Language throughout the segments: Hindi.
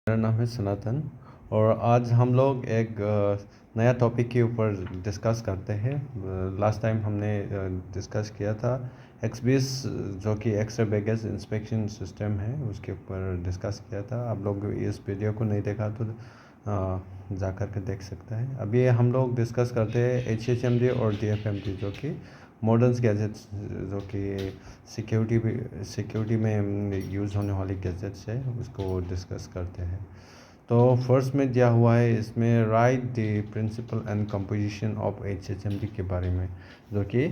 मेरा नाम है सनातन और आज हम लोग एक नया टॉपिक के ऊपर डिस्कस करते हैं। लास्ट टाइम हमने डिस्कस किया था एक्स20 जो कि एक्स्ट्रा बैगेज इंस्पेक्शन सिस्टम है उसके ऊपर डिस्कस किया था। आप लोग इस वीडियो को नहीं देखा तो जा कर के देख सकते हैं। अभी हम लोग डिस्कस करते हैं HHMD और DFMD जो कि मॉडर्न गैजेट्स जो कि सिक्योरिटी में यूज़ होने वाली गैजेट्स है उसको डिस्कस करते हैं। तो फर्स्ट में दिया हुआ है इसमें right the principle and composition of HHMD के बारे में जो कि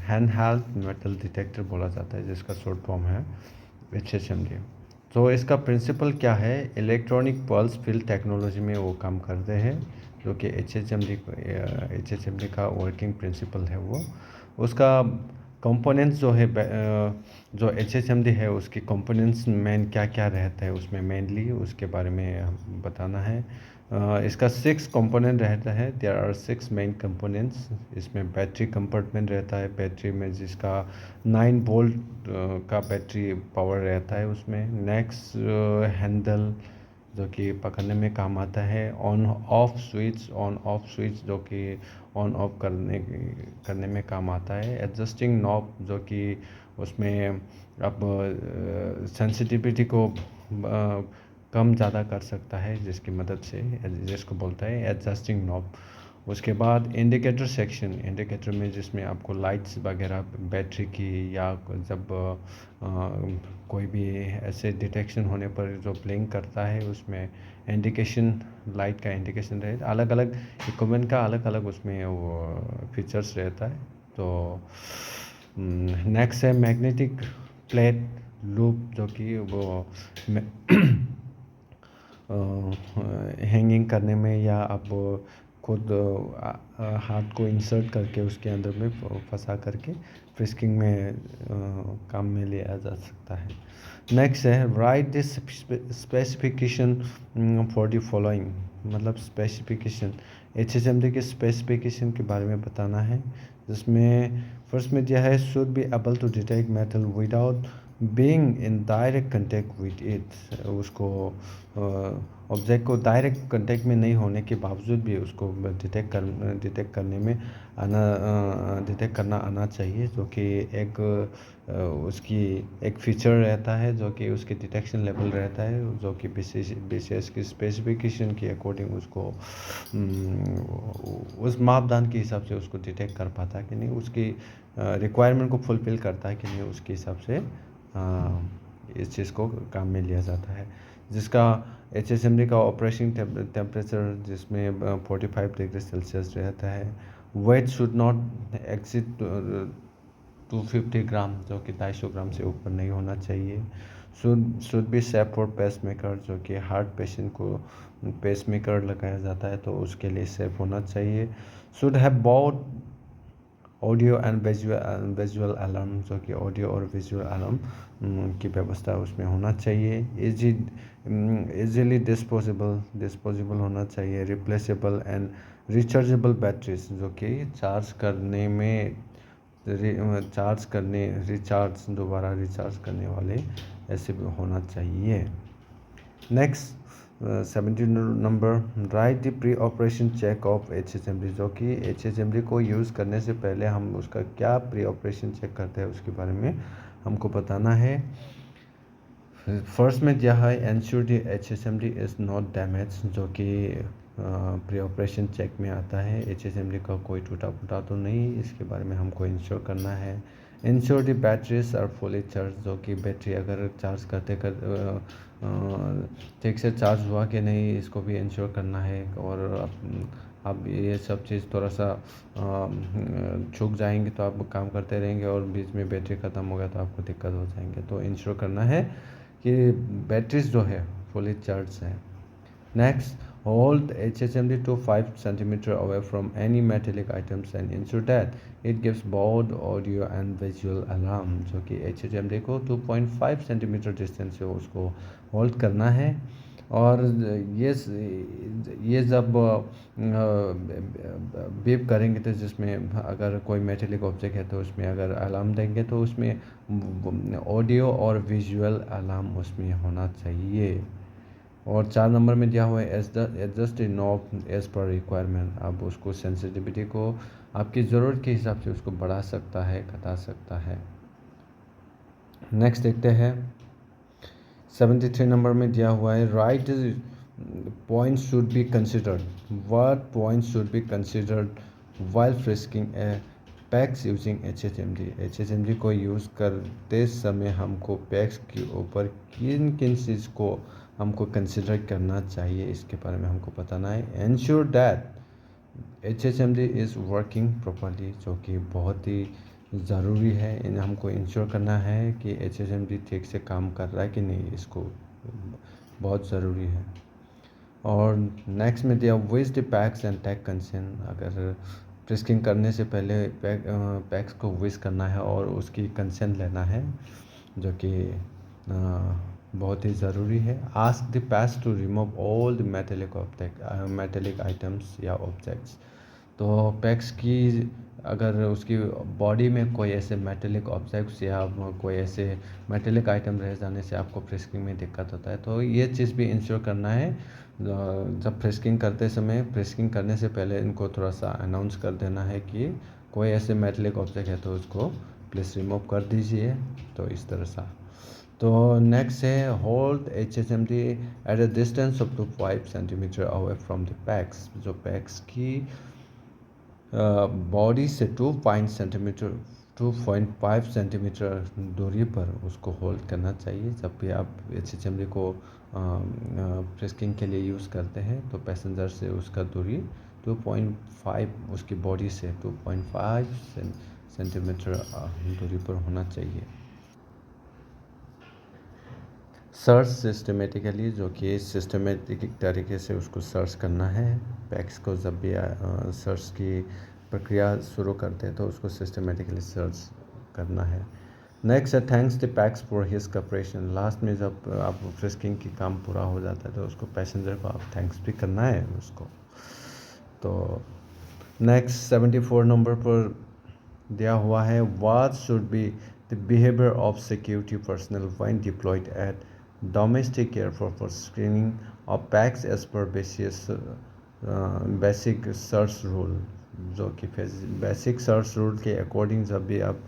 हैंड हेल्ड मेटल डिटेक्टर बोला जाता है जिसका शॉर्ट फॉर्म है HHMD। तो इसका प्रिंसिपल क्या है, इलेक्ट्रॉनिक पल्स फील्ड टेक्नोलॉजी में वो काम करते हैं जो कि HHMD का वर्किंग प्रिंसिपल है वो। उसका कंपोनेंट्स जो है जो HHMD है उसके कंपोनेंट्स मेन क्या क्या रहता है उसमें मेनली उसके बारे में बताना है। इसका 6 कंपोनेंट रहता है। There are 6 main components. इसमें बैटरी कंपार्टमेंट रहता है, बैटरी में जिसका 9 वोल्ट का बैटरी पावर रहता है उसमें। नेक्स्ट हैंडल जो कि पकड़ने में काम आता है। ऑन ऑफ स्विच जो कि ऑन ऑफ करने में काम आता है। एडजस्टिंग नॉब जो कि उसमें आप सेंसिटिविटी को कम ज़्यादा कर सकता है जिसकी मदद से, जिसको बोलता है एडजस्टिंग नॉब। उसके बाद इंडिकेटर सेक्शन, इंडिकेटर में जिसमें आपको लाइट्स वगैरह बैटरी की या जब कोई भी ऐसे डिटेक्शन होने पर जो ब्लिंक करता है उसमें इंडिकेशन, लाइट का इंडिकेशन रहे। अलग अलग इक्विपमेंट का अलग अलग उसमें वो फीचर्स रहता है। तो नेक्स्ट है मैग्नेटिक प्लेट लूप जो कि वो हैंगिंग करने में या आप खुद हाथ को इंसर्ट करके उसके अंदर में फंसा करके फ्रिस्किंग में काम में लिया जा सकता है। नेक्स्ट है right the specification for the following, मतलब स्पेसिफिकेशन HHMD के स्पेसिफिकेशन के बारे में बताना है। जिसमें फर्स्ट में दिया है should be able to detect metal without being in direct contact with it. उसको ऑब्जेक्ट को डायरेक्ट कंटेक्ट में नहीं होने के बावजूद भी उसको डिटेक्ट करना आना चाहिए जो कि एक उसकी एक फीचर रहता है जो कि उसकी डिटेक्शन लेवल रहता है जो कि BCS की स्पेसिफिकेशन के अकॉर्डिंग उसको उस मापदंड के हिसाब से उसको डिटेक्ट कर पाता है कि नहीं, उसकी रिक्वायरमेंट को फुलफिल करता है कि नहीं, उसके हिसाब से इस चीज़ को काम में लिया जाता है। जिसका HHMD का ऑपरेशन टेम्परेचर जिसमें 45 डिग्री सेल्सियस रहता है। Weight should not exceed 250 gram जो कि 250 ग्राम से ऊपर नहीं होना चाहिए। Should be safe for pacemaker जो कि हार्ट पेशेंट को पेस मेकर लगाया जाता है तो उसके लिए सेफ होना चाहिए। Should have both audio and visual alarm जो कि ऑडियो और विजुअल अलार्म की व्यवस्था उसमें होना चाहिए। इजीली डिस्पोजेबल होना चाहिए। रिप्लेसेबल एंड रिचार्जेबल बैटरीज जो कि दोबारा रिचार्ज करने वाले ऐसे भी होना चाहिए। Next 17 number right the pre operation check of HHMD जो कि HHMD को यूज़ करने से पहले हम उसका क्या प्री ऑपरेशन चेक करते हैं उसके बारे में हमको बताना है। फर्स्ट में दिया है ensure the HHMD is not damage जो कि प्री ऑपरेशन चेक में आता है। HHMD का कोई टूटा फूटा तो नहीं, इसके बारे में हमको इंश्योर करना है। Ensure the batteries are fully charge जो कि बैटरी अगर चार्ज करते ठीक से चार्ज हुआ कि नहीं इसको भी इंश्योर करना है। और अब ये सब चीज़ थोड़ा सा चूक जाएंगे तो आप काम करते रहेंगे और बीच में बैटरी ख़त्म हो गया तो आपको दिक्कत हो जाएंगे। तो इंश्योर करना है कि बैटरीज जो है फुली चार्ज है। Next, hold HHMD to 5 cm away from any metallic items and ensure that it gives both audio and visual alarm जो कि HHMD को 2.5 cm डिस्टेंस से उसको होल्ड करना है। और ये जब बीप करेंगे तो जिसमें अगर कोई मेटेलिक ऑब्जेक्ट है तो उसमें अगर अलार्म देंगे तो उसमें ऑडियो और विजुअल अलार्म उसमें होना चाहिए। और 4 नंबर में दिया हुआ है एडजस्ट ए नॉब एज पर रिक्वायरमेंट। आप उसको सेंसिटिविटी को आपकी ज़रूरत के हिसाब से उसको बढ़ा सकता है, घटा सकता है। नेक्स्ट देखते हैं 73 नंबर में दिया हुआ है right points should be considered. What points should be considered while frisking a pax using H H M D को यूज़ करते समय हमको पैक्स के ऊपर किन किन चीज़ को हमको कंसिडर करना चाहिए, इसके बारे में हमको बताना है। Ensure that HHMD is working properly, जो कि बहुत ही ज़रूरी है। हमको इंश्योर करना है कि एच.एच.एम.डी ठीक से काम कर रहा है कि नहीं, इसको बहुत ज़रूरी है। और नेक्स्ट में दिया wish the pax and tag consent. अगर फ्रिस्किंग करने से पहले पैक्स को विज करना है और उसकी कंसेंट लेना है, जो कि बहुत ही ज़रूरी है। Ask the pax to remove all the metallic items या ऑब्जेक्ट्स। तो पैक्स की अगर उसकी बॉडी में कोई ऐसे मेटेलिक ऑब्जेक्ट्स या कोई ऐसे मेटेलिक आइटम रह जाने से आपको फ्रिस्किंग में दिक्कत होता है, तो ये चीज़ भी इंश्योर करना है। जब फ्रिस्किंग करते समय, फ्रिस्किंग करने से पहले इनको थोड़ा सा अनाउंस कर देना है कि कोई ऐसे मेटेलिक ऑब्जेक्ट है तो उसको प्लीज़ रिमूव कर दीजिए। तो इस तरह से। तो नेक्स्ट है hold HHMD at a distance up to 5 centimetre away from the pax. जो पैक्स की बॉडी से 2.5 सेंटीमीटर दूरी पर उसको होल्ड करना चाहिए। जब भी आप एच.एच.एम.डी को फ्रिस्किंग के लिए यूज़ करते हैं तो पैसेंजर से उसका दूरी 2.5, उसकी बॉडी से 2.5 सेंटीमीटर दूरी पर होना चाहिए। सर्च सिस्टमेटिकली, जो कि सिस्टमेटिक तरीके से उसको सर्च करना है। पैक्स को जब भी सर्च की प्रक्रिया शुरू करते हैं तो उसको सिस्टमेटिकली सर्च करना है। नेक्स्ट है thanks the pax for his cooperation. Last में जब आप फ्रिस्किंग की काम पूरा हो जाता है तो उसको पैसेंजर को आप थैंक्स भी करना है उसको। तो नेक्स्ट 74 नंबर पर दिया हुआ है what should be the behaviour of security personnel when deployed at domestic airport for screening of pax as per basic search rule. जो कि बेसिक सर्च रूल के अकॉर्डिंग जब भी आप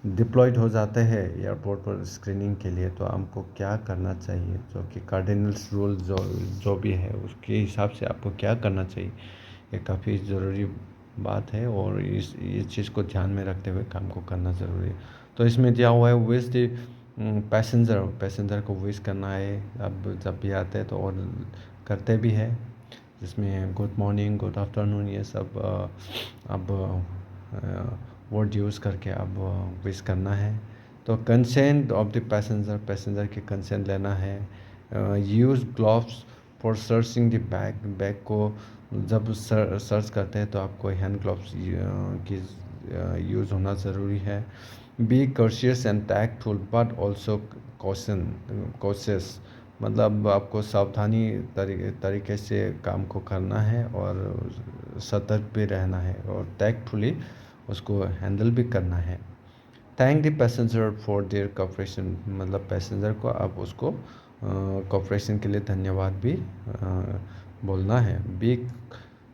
डिप्लॉयड हो जाते हैं एयरपोर्ट पर स्क्रीनिंग के लिए तो हमको क्या करना चाहिए, जो कि कार्डिनल्स रूल जो भी है उसके हिसाब से आपको क्या करना चाहिए, ये काफ़ी ज़रूरी बात है और ये चीज़ को ध्यान में रखते हुए काम को करना ज़रूरी है। तो इसमें दिया हुआ है विश द पैसेंजर को विश करना है। अब जब भी आते हैं तो और करते भी है, जिसमें गुड मॉर्निंग, गुड आफ्टरनून, ये सब अब वर्ड यूज़ करके अब विश करना है। तो कंसेंट ऑफ द पैसेंजर की कंसेंट लेना है। Use gloves for searching the bag को जब सर्च करते हैं तो आपको हैंड ग्लव्स की यूज़ होना ज़रूरी है। Be cautious and tactful but also cautious, मतलब आपको सावधानी तरीके से काम को करना है और सतर्क भी रहना है और टैक्टफुली उसको हैंडल भी करना है। Thank the passenger for their cooperation, मतलब पैसेंजर को आप उसको कॉपरेशन के लिए धन्यवाद भी बोलना है।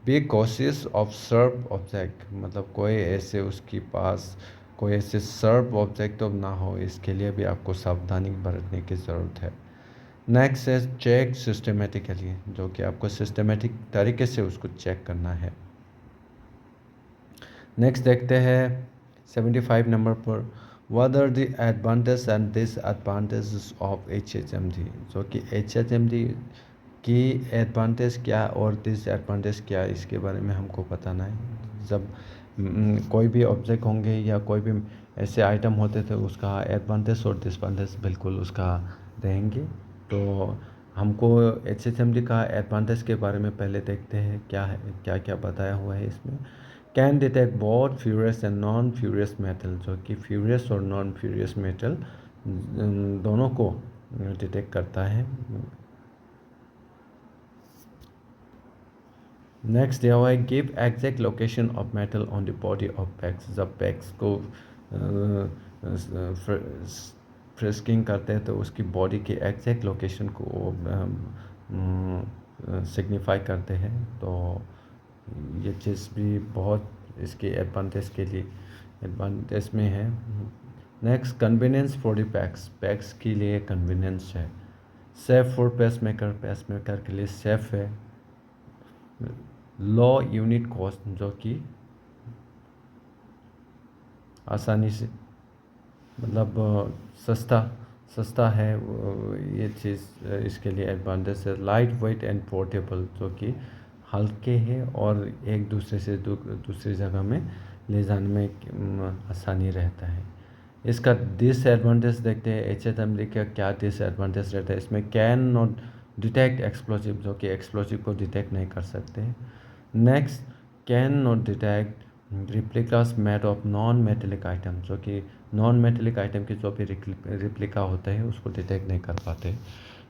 Be cautious of serve object, मतलब कोई ऐसे उसके पास कोई ऐसे सर्व ऑब्जेक्ट तो ना हो, इसके लिए भी आपको सावधानी बरतने की ज़रूरत है। नेक्स्ट है चेक सिस्टमेटिकली, जो कि आपको सिस्टमेटिक तरीके से उसको चेक करना है। नेक्स्ट देखते हैं 75 नंबर पर what are the advantage and disadvantages of HHMD. जो कि एच.एच.एम.डी की एडवांटेज क्या और डिसएडवांटेज क्या, इसके बारे में हमको बताना है। जब कोई भी ऑब्जेक्ट होंगे या कोई भी ऐसे आइटम होते थे उसका एडवांटेज और डिसएडवांटेज बिल्कुल उसका रहेंगे। तो हमको एच.एच.एम.डी का एडवांटेज के बारे में पहले देखते हैं क्या है, क्या क्या बताया हुआ है इसमें। Can detect both furious and non furious metal, जो कि फ्यूरियस और नॉन फ्यूरियस मेटल दोनों को डिटेक्ट करता है। नेक्स्ट दिया हुआ है give exact location of metal on the body of PACS. जब पैक्स को फ्रिस्किंग करते हैं तो उसकी बॉडी की एग्जैक्ट लोकेशन को सिग्निफाई करते हैं। तो ये चीज़ भी बहुत इसके एडवांटेज के लिए एडवांटेज में है। Next, convenience for the PACS, PACS के लिए कन्वीनियंस है। सेफ फॉर पेसमेकर, पेसमेकर के लिए सेफ है। लो यूनिट कॉस्ट, जो कि आसानी से मतलब सस्ता सस्ता है, ये चीज़ इसके लिए एडवांटेज है। लाइट वेट एंड पोर्टेबल, जो कि हल्के हैं और एक दूसरे से दूसरी जगह में ले जाने में आसानी रहता है। इसका डिसएडवांटेज देखते हैं, HHMD का क्या डिसएडवांटेज रहता है। इसमें कैन नॉट डिटेक्ट एक्सप्लोसिव, जो कि एक्सप्लोसिव को डिटेक्ट नहीं कर सकते। Next, can not detect replicas made of non metallic item, जो कि नॉन मेटेलिक आइटम के जो भी रिप्लिका होते हैं उसको डिटेक्ट नहीं कर पाते।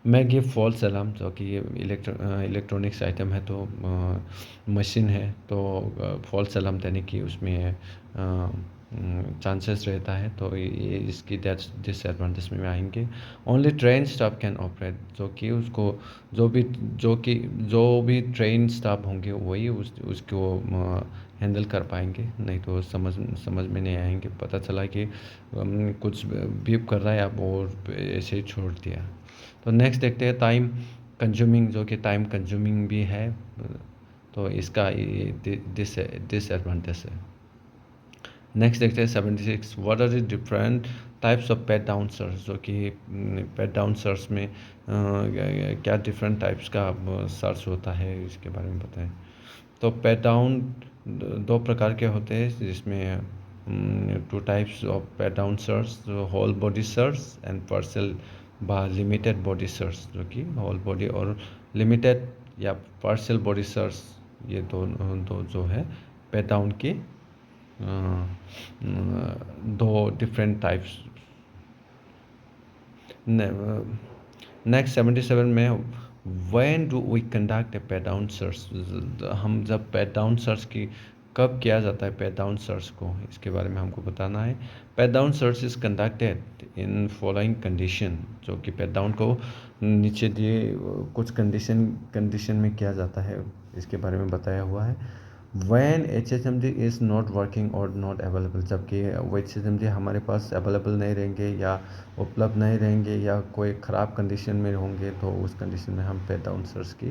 मैं गिव फॉल्स अलार्म, जो कि ये इलेक्ट्रॉनिक्स आइटम है, तो मशीन है, तो फॉल्स अलार्म देने की उसमें चांसेस रहता है, तो ये इसकी डिसएडवांटेज में आएंगे। Only train staff can operate, जो कि उसको जो भी ट्रेन स्टाफ होंगे वही उसको हैंडल कर पाएंगे, नहीं तो समझ में नहीं आएंगे। पता चला कि कुछ बीप कर रहा है, आप और ऐसे ही छोड़ दिया। तो नेक्स्ट देखते हैं टाइम कंज्यूमिंग, जो कि टाइम कंज्यूमिंग भी है, तो इसका डिसएडवांटेज है। नेक्स्ट देखते हैं 76, what are the different types of pat down search, जो कि पैट डाउन सर्च में क्या डिफरेंट टाइप्स का सर्च होता है, इसके बारे में बताएं। तो पैट डाउन दो प्रकार के होते हैं, जिसमें two types of pat down search, whole body search and partial बा लिमिटेड बॉडी सर्च, जो कि होल बॉडी और लिमिटेड या पार्शियल बॉडी सर्च, ये दो जो है पैट डाउन की दो डिफरेंट टाइप्स। नेक्स्ट 77 में, when do we conduct a pat down search, हम जब पैट डाउन सर्च की कब किया जाता है पैट डाउन सर्च को, इसके बारे में हमको बताना है। PAT down search is conducted in following condition, जो कि पैट डाउन को नीचे दिए कुछ कंडीशन में किया जाता है, इसके बारे में बताया हुआ है। When HHMD is not working और नॉट अवेलेबल, जबकि वो HHMD हमारे पास अवेलेबल नहीं रहेंगे या उपलब्ध नहीं रहेंगे या कोई ख़राब कंडीशन में होंगे, तो उस कंडीशन में हम पैट डाउन सर्च की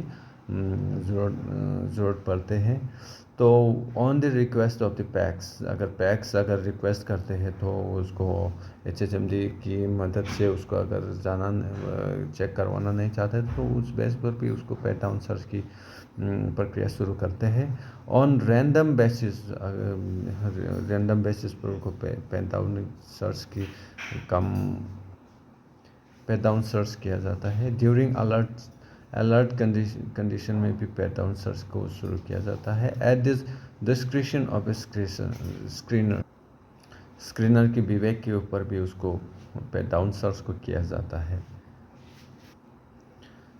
ज़रूरत पड़ते हैं। तो on the request of the PACS, अगर पैक्स रिक्वेस्ट करते हैं तो उसको HHMD की मदद से उसको अगर जाना चेक करवाना नहीं चाहते तो उस बेस पर भी उसको पैट डाउन सर्च की प्रक्रिया शुरू करते हैं। ऑन रैंडम बेसिस पर उनको पैट डाउन सर्च की कम पैट डाउन सर्च किया जाता है। ड्यूरिंग अलर्ट कंडीशन में भी पैट डाउन सर्च को शुरू किया जाता है। At this description of screener की विवेक के ऊपर भी उसको पैट डाउन सर्च को किया जाता है।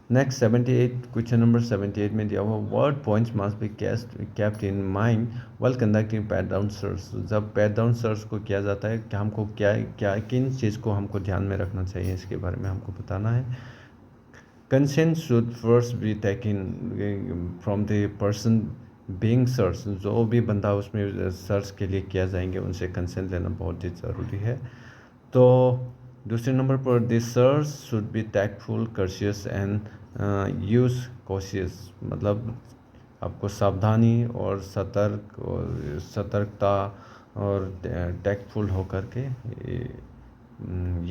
नेक्स्ट 78, क्वेश्चन नंबर 78 में दिया हुआ, word points must be kept in mind while conducting PAT down search, जब पैट डाउन सर्च को किया जाता है कि हमको किन चीज़ को हमको ध्यान में रखना चाहिए, इसके बारे में हमको बताना है। Consent should first be taken from the person being search, जो भी बंदा उसमें सर्च के लिए किया जाएंगे उनसे कंसेंट लेना बहुत ही ज़रूरी है। तो दूसरे नंबर पर, this search should be tactful, courteous and use cautious, मतलब आपको सावधानी और सतर्कता और टैक्टफुल होकर के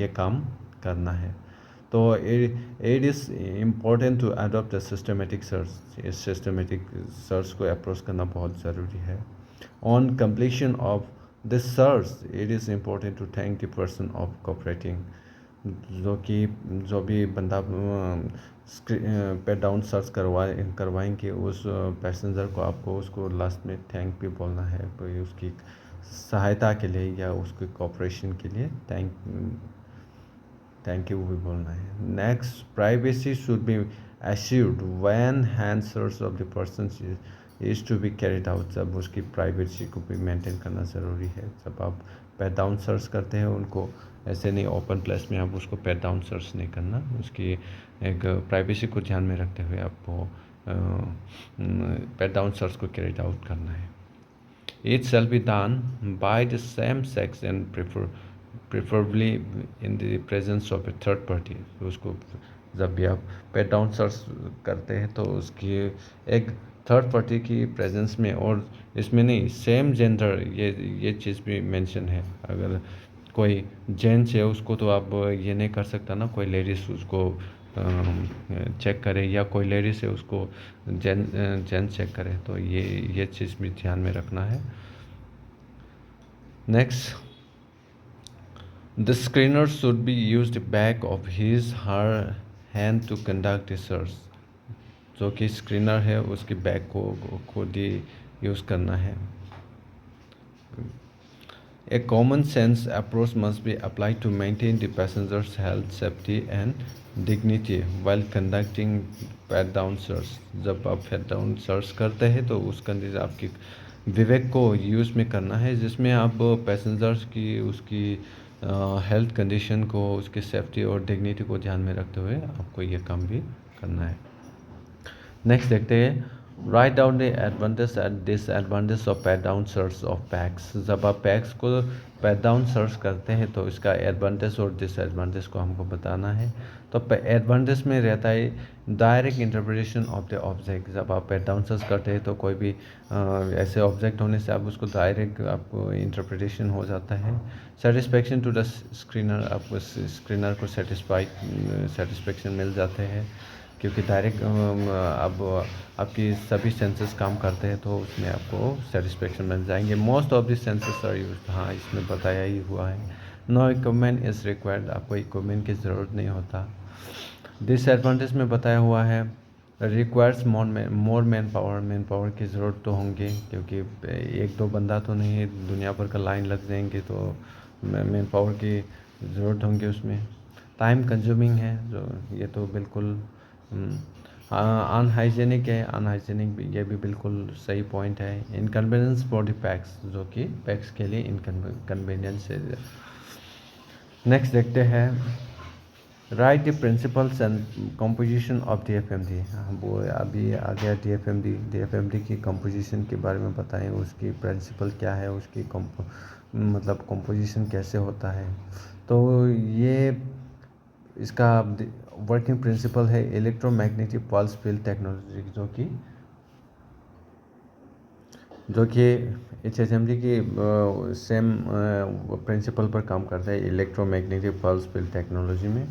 ये काम करना है। तो it is important to adopt a systematic search, इस सिस्टमेटिक सर्च को अप्रोच करना बहुत ज़रूरी है। On completion of this search it is important to thank the person of cooperating, जो भी बंदा पैट डाउन सर्च करवाएंगे उस पैसेंजर को आपको उसको लास्ट में थैंक भी बोलना है, तो उसकी सहायता के लिए या उसके कोऑपरेशन के लिए थैंक यू भी बोलना है। Next, privacy should be assured when hand search of the person is to be carried out, जब उसकी प्राइवेसी को भी मेंटेन करना ज़रूरी है। जब आप पैट डाउन सर्च करते हैं उनको ऐसे नहीं ओपन प्लेस में आप उसको पैट डाउन सर्च नहीं करना, उसकी एक प्राइवेसी को ध्यान में रखते हुए आपको पैट डाउन सर्च को कैरी आउट करना है। It shall be done by the same sex and preferably in the presence of a third party। तो उसको जब भी आप पैट डाउन सर्च करते हैं तो उसकी एक थर्ड पार्टी की प्रेजेंस में, और इसमें नहीं सेम जेंडर, ये चीज़ भी मेंशन है। अगर कोई जेंट्स है उसको तो आप ये नहीं कर सकता ना, कोई लेडीज़ उसको चेक करे, या कोई लेडीज़ है उसको जेंट्स चेक करे, तो ये चीज़ भी ध्यान में रखना है। Next, the screener should be used back of his her hand to conduct the search. जो कि स्क्रीनर है उसकी बैक को खुद ही यूज़ करना है। A common sense approach must be applied to maintain the passenger's health, safety and dignity while conducting pat down search। जब आप pat down search करते हैं तो उसका अंदर आपकी विवेक को यूज़ में करना है, जिसमें आप पैसेंजर्स की उसकी हेल्थ कंडीशन को, उसकी सेफ्टी और डिग्निटी को ध्यान में रखते हुए आपको ये काम भी करना है। नेक्स्ट देखते हैं, write down the advantage and disadvantage of pat down search of PACS. जब आप पैक्स को पैट डाउन सर्च करते हैं तो इसका एडवांटेज और डिसएडवांटेज को हमको बताना है। तो एडवांटेज में रहता है direct interpretation of the object. जब आप पैट डाउन सर्च करते हैं तो कोई भी ऐसे ऑब्जेक्ट होने से आप उसको डायरेक्ट आपको इंटरप्रिटेशन हो जाता है। सेटिस्फेक्शन टू द स्क्रीनर, आपको स्क्रीनर को सेटिस्फेक्शन मिल जाते हैं, क्योंकि डायरेक्ट अब आपकी सभी सेंसेस काम करते हैं तो उसमें आपको सेटिस्फेक्शन मिल जाएंगे। Most of the senses are used, हाँ इसमें बताया ही हुआ है। नो इक्विपमेंट इज़ रिक्वायर्ड, आपको इक्विपमेंट की ज़रूरत नहीं होता। डिसएडवांटेज में बताया हुआ है, रिक्वायर्स मोर मैन पावर की ज़रूरत तो होंगे, क्योंकि एक दो बंदा तो नहीं है, दुनिया भर का लाइन लग जाएंगे, तो मैन पावर की ज़रूरत होंगी उसमें। टाइम कंज्यूमिंग है, जो ये तो बिल्कुल अनहाइजेनिक है, अनहाइजेनिक ये भी बिल्कुल सही पॉइंट है। इनकन्वीनियंस फॉर द पैक्स, जो कि पैक्स के लिए इनकन्वीनियंस है। नेक्स्ट देखते हैं, right the principles and composition of DFMD। वो अभी आ गया DFMD की कंपोजिशन के बारे में बताएं, उसकी प्रिंसिपल क्या है, उसकी मतलब कंपोजिशन कैसे होता है। तो ये इसका वर्किंग प्रिंसिपल है इलेक्ट्रोमैग्नेटिक पल्स फील्ड टेक्नोलॉजी, जो कि HMD की सेम प्रिंसिपल पर काम करता है, इलेक्ट्रोमैग्नेटिक पल्स फील्ड टेक्नोलॉजी में।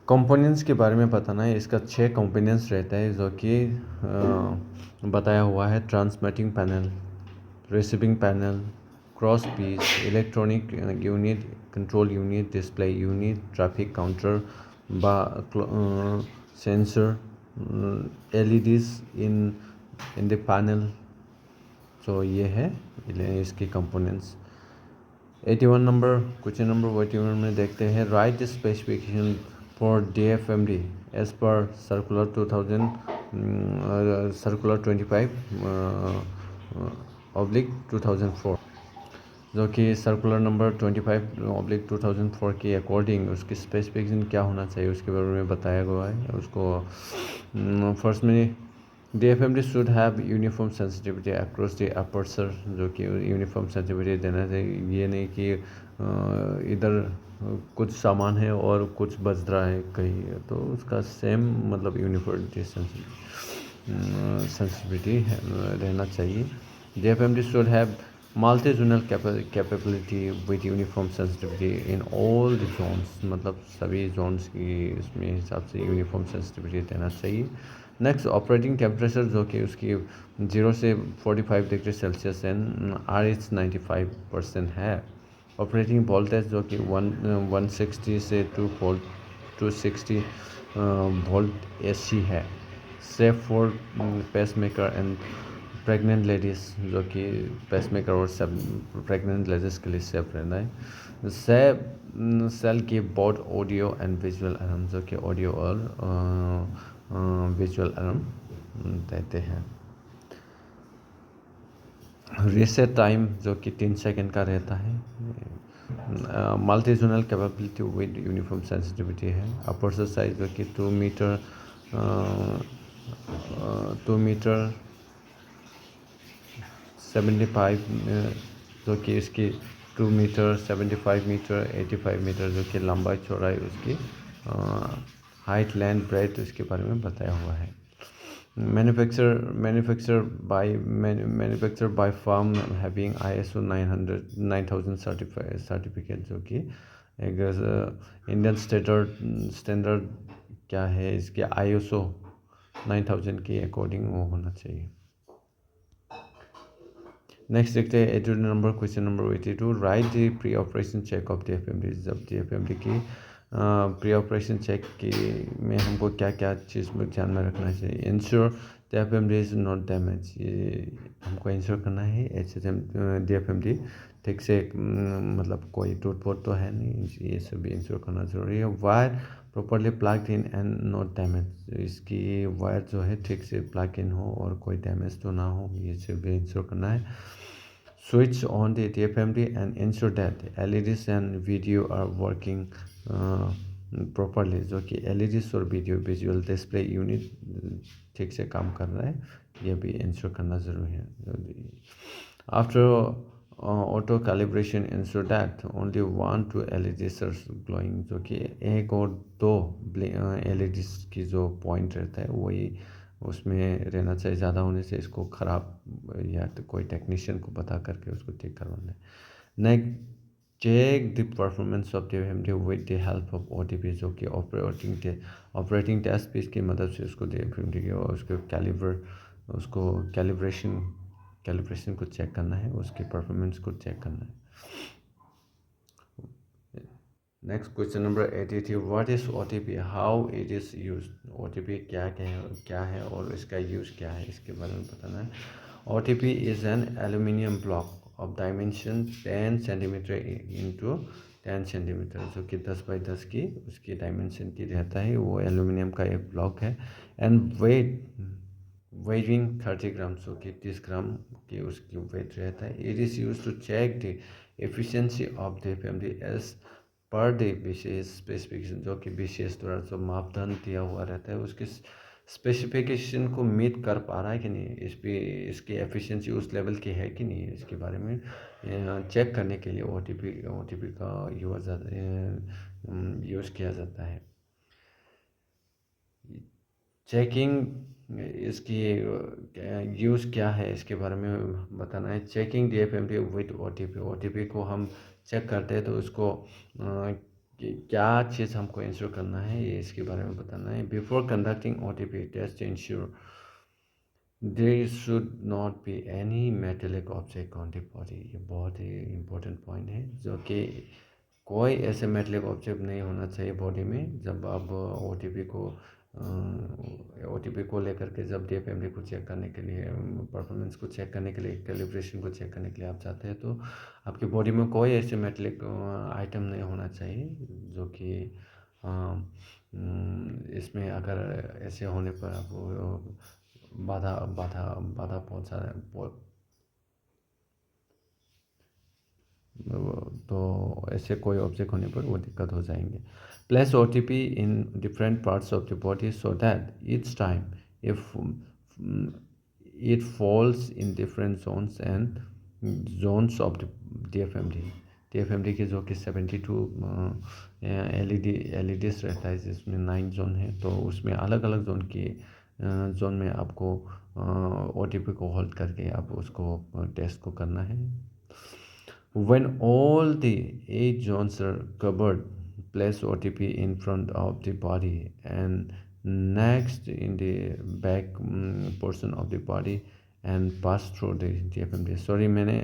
कंपोनेंट्स के बारे में बताना है, इसका 6 कंपोनेंट्स रहता है, जो कि बताया हुआ है। Transmitting panel, receiving panel, cross piece, electronic unit, control unit, display unit, traffic counter, sensor, LEDs in the panel. तो ये है इसके कंपोनेंट्स। 81 नंबर क्वेश्चन नंबर 81 में देखते हैं, right the specification for DFMD as per circular 25/2004, जो कि सर्कुलर नंबर 25/2004 के अकॉर्डिंग उसकी स्पेसिफिकेशन क्या होना चाहिए उसके बारे में बताया गया है। उसको फर्स्ट में DFMD should have uniform sensitivity across the aperture, जो कि यूनिफॉर्म सेंसिटिविटी देना चाहिए। ये नहीं कि इधर कुछ सामान है और कुछ बज रहा है कहीं, तो उसका सेम मतलब यूनिफॉर्मिटी सेंसिटिविटी रहना चाहिए। DFMD should have multi zonal capability with uniform sensitivity in all the zones, मतलब सभी जोन्स की इसमें हिसाब से यूनिफॉर्म सेंसिटिविटी देना चाहिए। नेक्स्ट, ऑपरेटिंग टेम्परेचर, जो कि उसकी 0 से 45 डिग्री सेल्सियस एंड RH 95% है। ऑपरेटिंग वोल्टेज, जो कि 160 से 260 वोल्ट AC है। Safe for pacemaker and pregnant ladies, जो कि पेसमेकर और सब प्रेग्नेंट लेडीज़ के लिए सेफ रहना है। सेल की both audio and visual alarm, जो कि ऑडियो और विजुअल अलार्म देते हैं। रीसेट टाइम जो कि 3 सेकंड का रहता है। Multi zonal capability with uniform sensitivity है। अपर्चर साइज जो कि 2 मीटर 75 जो कि इसकी 2 मीटर 75 मीटर 85 मीटर जो कि लंबाई चौड़ाई उसकी हाइट लेंथ ब्रेथ इसके बारे में बताया हुआ है। Manufacture by firm having ISO 9000 certificate जो कि एक इंडियन स्टैंडर्ड क्या है इसके ISO 9000 के अकॉर्डिंग वो होना चाहिए। नेक्स्ट देखते हैं question number 82। Right the pre operation check of DFMD। जब DFMD की प्री ऑपरेशन चेक की में हमको क्या क्या चीज़ में ध्यान में रखना चाहिए। Ensure DFMD is not damage, ये हमको इंश्योर करना है। DFMD ठीक से मतलब कोई टूट फूट तो है नहीं, ये सब इंश्योर करना जरूरी है। Wire properly plug in and not damage, इसकी वायर जो है ठीक से प्लग इन हो और कोई डैमेज तो ना हो, ये सब भी इंश्योर करना है। Switch on the DFMD and ensure that LEDs and video are working properly, जो कि LEDs और विजुअल डिस्प्ले यूनिट ठीक से काम कर रहा है, ये भी इंश्योर करना ज़रूरी है। After auto calibration ensure that only 1-2 LEDs are glowing, जो कि 1 और 2 LEDs की जो पॉइंट रहता है वही उसमें रहना चाहिए। ज़्यादा होने से इसको ख़राब या तो कोई टेक्नीशियन को बता करके उसको ठीक करवाना है। Next, check the performance of DFMD with the help of OTP, जो कि ऑपरेटिंग टेस्ट पीस की मदद से उसको DFMD और उसको कैलिब्रेशन को चेक करना है, उसकी परफॉर्मेंस को चेक करना है। Next question number 83। What is OTP, how it is use. OTP क्या है और इसका यूज़ क्या है, इसके बारे में बताना है। OTP is an aluminium block of dimension 10 centimetre into 10 centimetre, जो कि 10 बाई 10 की उसकी डायमेंशन की रहता है। वो एल्यूमिनियम का एक ब्लॉक है। एंड वेइंग 30 ग्राम, जो कि 30 ग्राम की उसकी वेट रहता है। It is use to check the efficiency of the family as per डे विशेष स्पेसिफिकेशन, जो कि विशेष द्वारा जो मापदंड दिया हुआ रहता है उसके स्पेसिफिकेशन को मीट कर पा रहा है कि नहीं, इसकी एफिशिएंसी उस लेवल की है कि नहीं, इसके बारे में चेक करने के लिए OTP का यूज़ किया जाता है। चेकिंग इसकी यूज़ क्या है इसके बारे में बताना है। चेकिंग DFMD विद OTP को हम चेक करते हैं तो उसको क्या चीज़ हमको इंश्योर करना है, ये इसके बारे में बताना है। Before conducting OTP test ensure there should not be any metallic object on the body. ये बहुत ही इम्पोर्टेंट पॉइंट है, जो कि कोई ऐसे मेटेलिक ऑब्जेक्ट नहीं होना चाहिए बॉडी में। जब आप OTP को लेकर के जब DFMD को चेक करने के लिए, परफॉर्मेंस को चेक करने के लिए, कैलिब्रेशन को चेक करने के लिए आप चाहते हैं, तो आपकी बॉडी में कोई ऐसे मेटेलिक आइटम नहीं होना चाहिए जो कि इसमें अगर ऐसे होने पर आप बाधा बाधा बाधा पहुंचा तो ऐसे कोई ऑब्जेक्ट होने पर वो दिक्कत हो जाएंगे। Place OTP in different parts of the body so that each time if it falls in different zones and zones of the DFMD के, जो कि 72 LEDs रहता है, जिसमें 9 जोन है, तो उसमें अलग अलग जोन में आपको OTP को होल्ड करके आप उसको टेस्ट को करना है। When all the 8 zones are covered, place OTP in front of the body and next in the back portion of the body and pass through the DFMD। Sorry, मैंने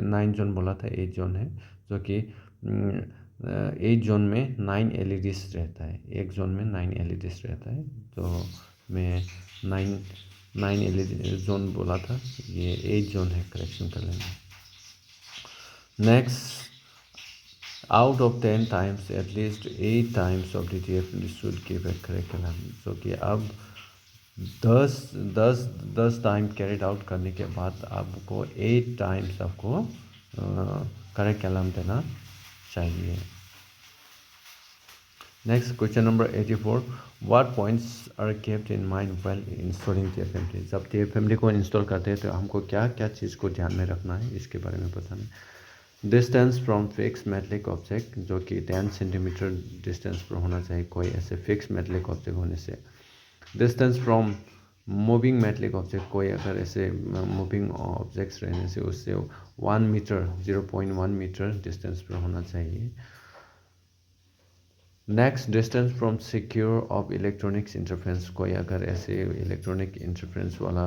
9 जोन बोला था, 8 जोन है, जो कि 8 जोन में 9 LEDs रहता है। एक जोन में 9 LEDs रहता है, तो मैं 9 LED जोन बोला था, ये 8 जोन है, करेक्शन कर लेना। Next, out of 10 times, at least 8 times of the DFMD should give a correct alarm, जो कि अब दस दस 10 टाइम कैरिड आउट करने के बाद आपको 8 टाइम्स आपको करेक्ट अलार्म देना चाहिए. Next question number 84. What points are kept in mind while installing DFMD. जब DFMD को इंस्टॉल करते हैं तो हमको क्या क्या चीज़ को ध्यान में रखना है इसके बारे में बताना है. Distance from fix metallic object, जो कि 10 सेंटीमीटर डिस्टेंस पर होना चाहिए कोई ऐसे फिक्स मेटलिक ऑब्जेक्ट होने से. Distance from moving metallic object, कोई अगर ऐसे मूविंग ऑब्जेक्ट्स रहने से उससे 1 मीटर 0.1 मीटर डिस्टेंस पर होना चाहिए. Next, distance from secure of electronics interference, कोई अगर ऐसे इलेक्ट्रॉनिक इंटरफेरेंस वाला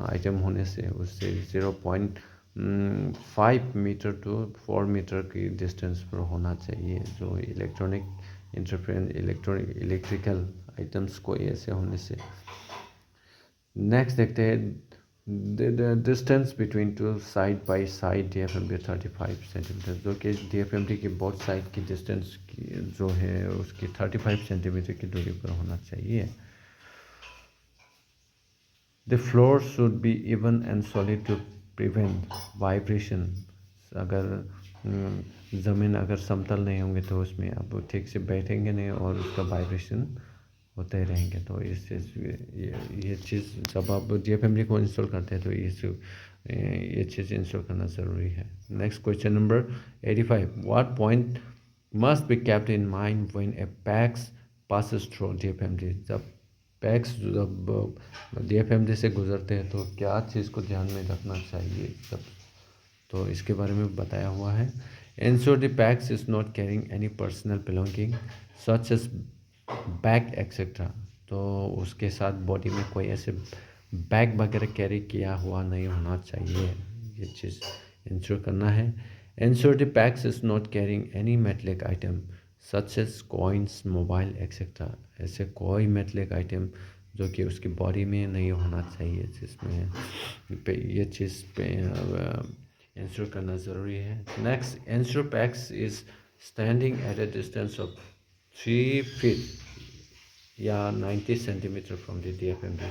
आइटम होने से उससे 0.5 मीटर to 4 मीटर की डिस्टेंस पर होना चाहिए. जो इलेक्ट्रॉनिक इंटरफेरेंस इलेक्ट्रिकल आइटम्स कोई ऐसे होने से. नेक्स्ट देखते हैं distance between two side by side DFMD 35 centimetre, जो कि DFMD की बोथ साइड की डिस्टेंस की जो है उसकी 35 सेंटीमीटर की दूरी पर होना चाहिए. The floor should be even and solid to prevent vibration. अगर ज़मीन अगर समतल नहीं होंगे तो उसमें आप ठीक से बैठेंगे नहीं और उसका वाइब्रेशन होते रहेंगे. तो इस चीज़ ये चीज़ जब आप DFMD को इंस्टॉल करते हैं तो ये चीज़ इंस्टॉल करना ज़रूरी है. Next question number 85. What point must be kept in mind when A PACS passes through DFMD. जब पैक्स जब DFMD से गुजरते हैं तो क्या चीज़ को ध्यान में रखना चाहिए तब, तो इसके बारे में बताया हुआ है. Ensure the packs is not carrying any personal belonging such as bag etcetera. तो उसके साथ बॉडी में कोई ऐसे बैग वगैरह कैरी किया हुआ नहीं होना चाहिए. ये चीज़ इंश्योर करना है. Ensure the pax is not carrying any metallic item such as coins mobile etcetera. ऐसे कोई मेटलिक आइटम जो कि उसकी बॉडी में नहीं होना चाहिए, जिसमें पे ये चीज़ पे इंश्योर करना ज़रूरी है. Next, ensure PACS is standing at A distance of 3 feet या 90 सेंटीमीटर फ्रॉम द DFMD,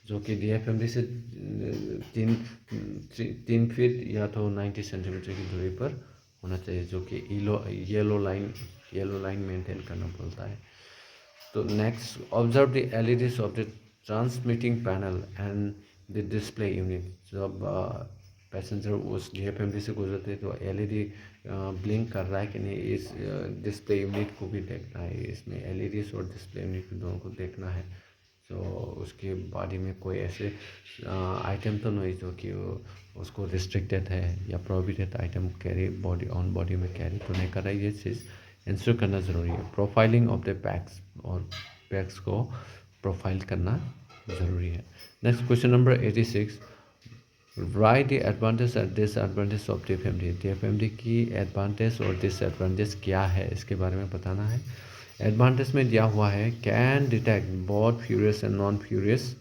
जो कि DFMD से 3 फीट या तो 90 सेंटीमीटर की दूरी पर होना चाहिए, जो कि येलो लाइन मेंटेन करना पड़ता है. तो next, observe the LEDs of the transmitting panel and the display unit. जब पैसेंजर उस DFMD से गुजरते हैं तो LED ब्लिंक कर रहा है कि नहीं, इस डिस्प्ले यूनिट को भी देखना है. इसमें LEDs और डिस्प्ले यूनिट दोनों को देखना है. तो उसके बॉडी में कोई ऐसे आइटम तो नहीं जो कि उसको रिस्ट्रिक्टेड है या प्रोहिबिटेड आइटम कैरी बॉडी में कैरी तो नहीं कर रहा है. ये चीज़ इंश्योर करना ज़रूरी है. प्रोफाइलिंग ऑफ द पैक्स, और पैक्स को प्रोफाइल करना ज़रूरी है. Next question number 86. Right the advantage and disadvantage of DFMD. DFMD की एडवांटेज और डिसएडवांटेज क्या है इसके बारे में बताना है. एडवांटेज में दिया हुआ है can detect both furious and non furious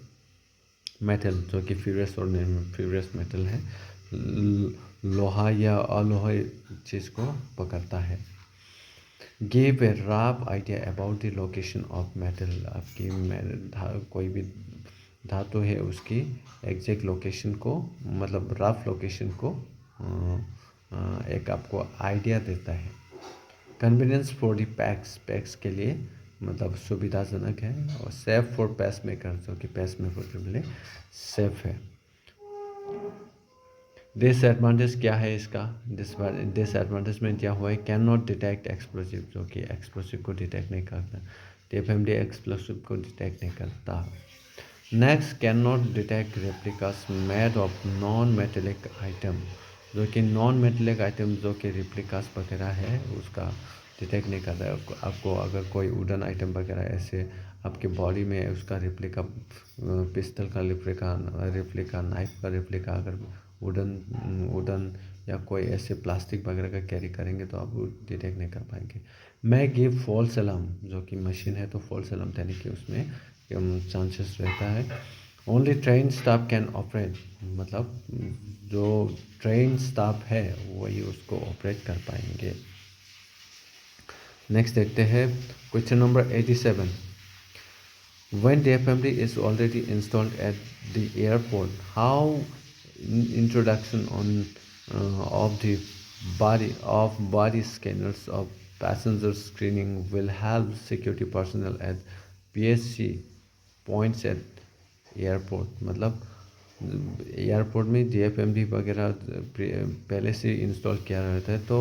metal, जो कि फ्यूरियस और नॉन फ्यूरियस मेटल है. लोहा या अलोहा चीज़ को पकड़ता है. Give a rough idea about the location of metal. आपकी कोई भी धातु है उसकी एग्जैक्ट लोकेशन को, मतलब रफ लोकेशन को एक आपको आइडिया देता है. कन्वीनियंस फॉर द पैक्स के लिए मतलब सुविधाजनक है. और सेफ फॉर पेस मेकर, जो कि पेस मेकर के लिए सेफ है. डिसएडवांटेज क्या है इसका. डिसएडवांटेज में क्या हुआ है, कैन नॉट डिटेक्ट एक्सप्लोसिव, जो कि एक्सप्लोसिव को डिटेक्ट नहीं करता. DFMD एक्सप्लोसिव को डिटेक्ट नहीं करता. Next, can not detect replicas made of non metallic item, जो कि नॉन मेटेलिक आइटम जो कि रेप्लिकास वगैरह है उसका डिटेक्ट नहीं करता है. आपको अगर कोई वुडन आइटम वगैरह ऐसे आपके बॉडी में उसका रेप्लिका, पिस्टल का रेप्लिका नाइफ का रेप्लिका अगर वुडन या कोई ऐसे प्लास्टिक वगैरह का कैरी करेंगे तो आप डिटेक्ट नहीं कर पाएंगे. मैं गिव फॉल्स अलार्म, जो कि मशीन है तो फॉल्स अलार्म देने की उसमें चांसेस रहता है. Only train staff can operate, मतलब जो ट्रेन स्टाफ है वही उसको ऑपरेट कर पाएंगे. नेक्स्ट देखते हैं question number 87. When DFMD is already installed at the airport, how introduction on of the body scanners of passenger screening will help security personnel at PSC points at airport मतलब एयरपोर्ट में DFMD वगैरह पहले से इंस्टॉल किया रहता है तो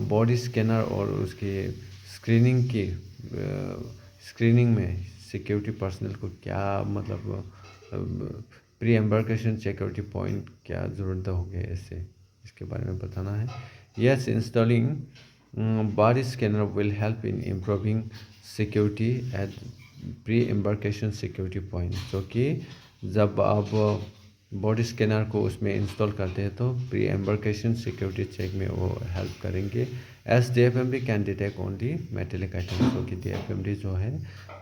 बॉडी स्कैनर और उसके स्क्रीनिंग की स्क्रीनिंग में सिक्योरिटी पर्सनल को क्या मतलब प्री एम्बार्केशन सिक्योरिटी पॉइंट क्या ज़रूरत होगी ऐसे इसके बारे में बताना है. Yes, installing body scanner will help in improving security at pre embarkation security point, जो कि जब आप बॉडी स्कैनर को उसमें इंस्टॉल करते हैं तो प्री एम्बार्केशन सिक्योरिटी चेक में वो हेल्प करेंगे. S DFMD can detect only metallic item, जो कि DFMD जो है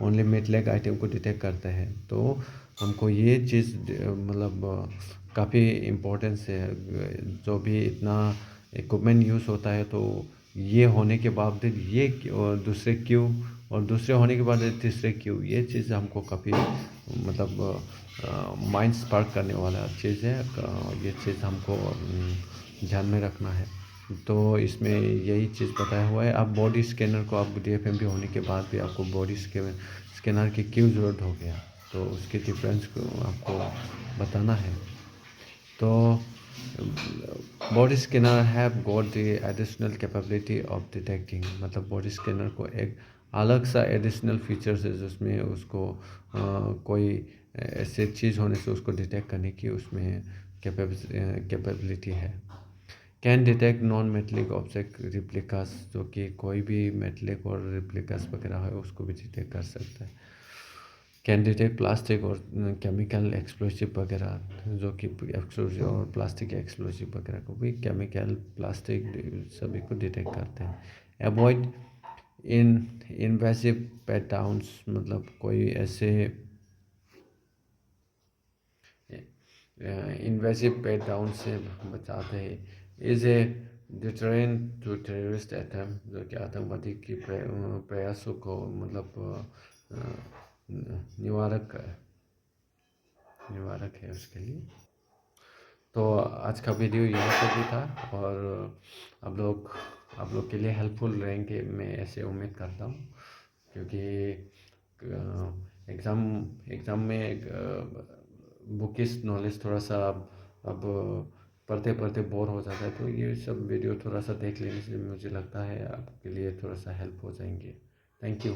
ओनली मेटेलिक आइटम को डिटेक्ट करता है. तो हमको ये चीज़ मतलब काफ़ी इम्पोर्टेंस है. जो भी इतना इक्विपमेंट यूज़ होता है तो ये होने के बावजूद ये दूसरे क्यों और दूसरे होने के बाद तीसरे क्यों, ये चीज़ हमको काफ़ी मतलब माइंड स्पार्क करने वाला चीज़ है. ये चीज़ हमको ध्यान में रखना है. तो इसमें यही चीज़ बताया हुआ है. आप बॉडी स्कैनर को आप DFMD होने के बाद भी आपको बॉडी स्कैनर की क्यों ज़रूरत हो गया, तो उसके डिफरेंस को आपको बताना है. तो body scanner have got the additional capability of detecting, मतलब बॉडी स्कैनर को एक अलग सा एडिशनल फीचर्स है जिसमें उसको कोई ऐसे चीज़ होने से उसको डिटेक्ट करने की उसमें कैपेबिलिटी है. Can detect non metallic object replicas, जो कि कोई भी मेटलिक और रिप्लिकास वगैरह है उसको भी डिटेक्ट कर सकता है. कैन डिटेक्ट प्लास्टिक और केमिकल एक्सप्लोसिव वगैरह, जो कि एक्सप्लोसिव और प्लास्टिक एक्सप्लोसिव वगैरह को भी केमिकल प्लास्टिक सभी को डिटेक्ट करते हैं. Avoid in invasive pat downs, मतलब कोई ऐसे इन्वेसिव पेट डाउन से बचाते हैं. Is a deterrent to terrorist attempt, जो कि आतंकवादी की प्रयासों को मतलब निवारक है उसके लिए. तो आज का वीडियो यहाँ पे भी था और आप लोग के लिए हेल्पफुल रहेंगे मैं ऐसे उम्मीद करता हूँ, क्योंकि एग्ज़ाम में बुकिश नॉलेज थोड़ा सा अब पढ़ते पढ़ते बोर हो जाता है. तो ये सब वीडियो थोड़ा सा देख लेने से मुझे लगता है आपके लिए थोड़ा सा हेल्प हो जाएंगे. Thank you.